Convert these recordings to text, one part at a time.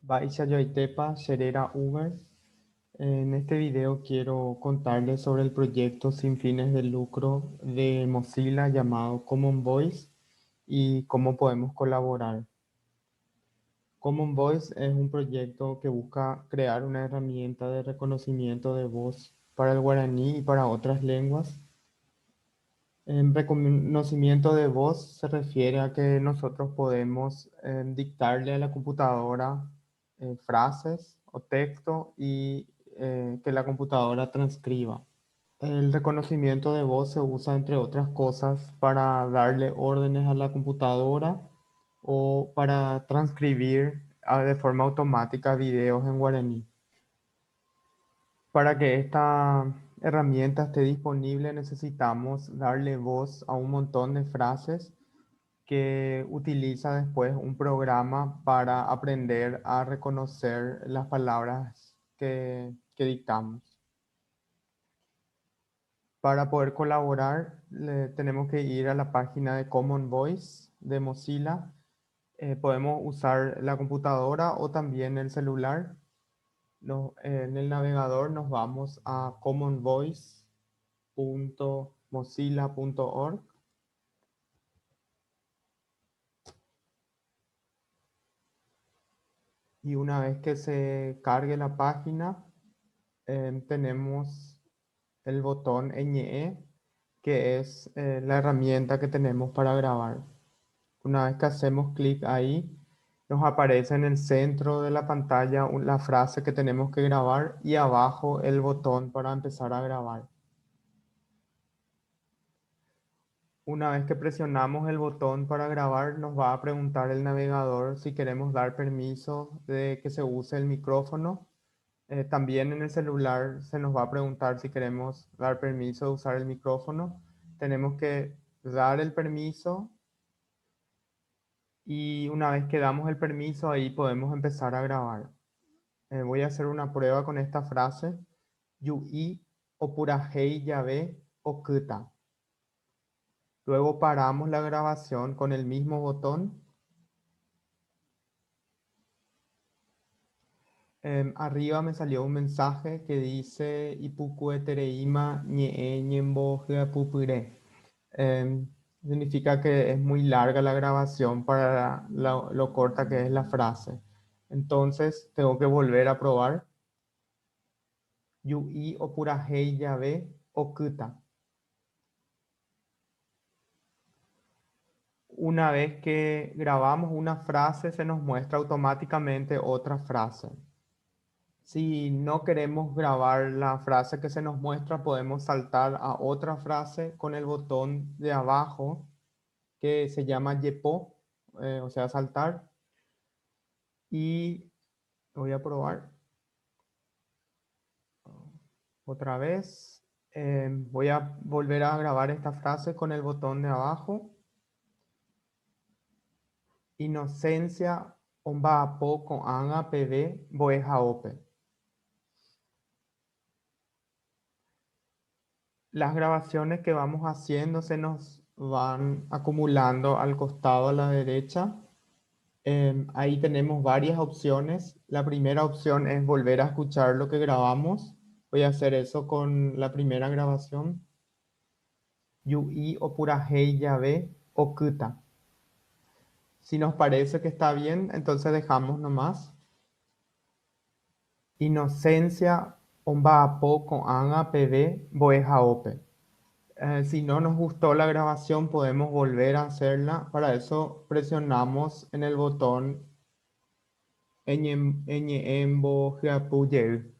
Baisha Yoitepa, Sherera Uber. En este video quiero contarles sobre el proyecto sin fines de lucro de Mozilla llamado Common Voice y cómo podemos colaborar. Common Voice es un proyecto que busca crear una herramienta de reconocimiento de voz para el guaraní y para otras lenguas. En reconocimiento de voz se refiere a que nosotros podemos dictarle a la computadora frases o texto y que la computadora transcriba. El reconocimiento de voz se usa, entre otras cosas, para darle órdenes a la computadora o para transcribir de forma automática videos en guaraní. Para que esta herramienta esté disponible necesitamos darle voz a un montón de frases que utiliza después un programa para aprender a reconocer las palabras que dictamos. Para poder colaborar, tenemos que ir a la página de Common Voice de Mozilla. Podemos usar la computadora o también el celular. En el navegador nos vamos a commonvoice.mozilla.org y una vez que se cargue la página, tenemos el botón ñe, que es la herramienta que tenemos para grabar. Una vez que hacemos clic ahí, nos aparece en el centro de la pantalla la frase que tenemos que grabar y abajo el botón para empezar a grabar. Una vez que presionamos el botón para grabar, nos va a preguntar el navegador si queremos dar permiso de que se use el micrófono. También en el celular se nos va a preguntar si queremos dar permiso de usar el micrófono. Tenemos que dar el permiso y una vez que damos el permiso, ahí podemos empezar a grabar. Voy a hacer una prueba con esta frase. Yui opurahei yabe okuta. Luego paramos la grabación con el mismo botón. Arriba me salió un mensaje que dice Ipukue tereima ñe'e ñembo hyapupyre. Em, Significa que es muy larga la grabación para lo corta que es la frase. Entonces tengo que volver a probar. Yui opurahei yabe okuta. Una vez que grabamos una frase, se nos muestra automáticamente otra frase. Si no queremos grabar la frase que se nos muestra, podemos saltar a otra frase con el botón de abajo que se llama yepo, o sea, saltar. Y voy a probar otra vez. Voy a volver a grabar esta frase con el botón de abajo. Inocencia ombapo con anga pv boeja ope. Las grabaciones que vamos haciendo se nos van acumulando al costado a la derecha. Ahí tenemos varias opciones. La primera opción es volver a escuchar lo que grabamos. Voy a hacer eso con la primera grabación. Yui opurahei yabe okuta. Si nos parece que está bien, entonces dejamos nomás. Inocencia ombapo con anga pv boeja ope. Si no nos gustó la grabación, podemos volver a hacerla. Para eso presionamos en el botón Ñeembo Jiapuyeu.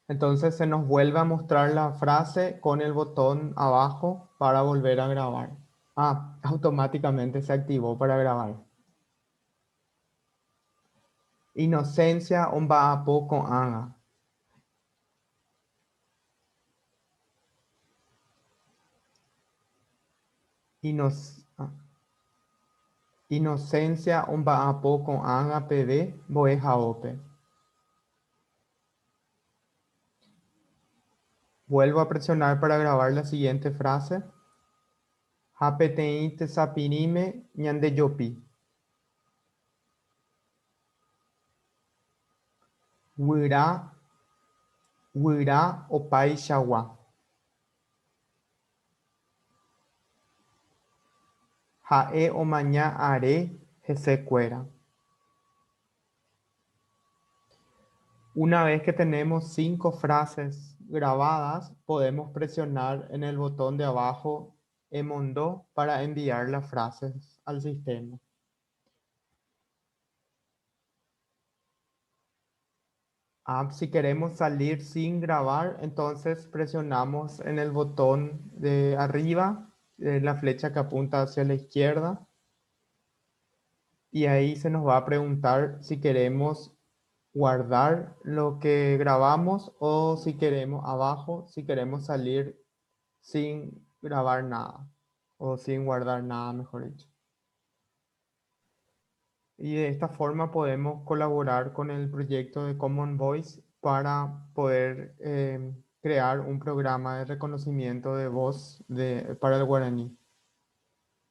Entonces se nos vuelve a mostrar la frase con el botón abajo para volver a grabar. Automáticamente se activó para grabar. Inocencia ombapo con anga. Inocencia ombapo con anga pv boeja ope. Vuelvo a presionar para grabar la siguiente frase. Hapeteĩ tesapirĩme ñandejopi. Wira, wira opai chagua. Ha'e omaña are hesekuéra. Una vez que tenemos 5 frases grabadas, podemos presionar en el botón de abajo Emondo para enviar las frases al sistema. Si queremos salir sin grabar, entonces presionamos en el botón de arriba, la flecha que apunta hacia la izquierda, y ahí se nos va a preguntar si queremos guardar lo que grabamos o si queremos abajo, si queremos salir sin grabar nada o sin guardar nada, mejor dicho. Y de esta forma podemos colaborar con el proyecto de Common Voice para poder crear un programa de reconocimiento de voz para el guaraní.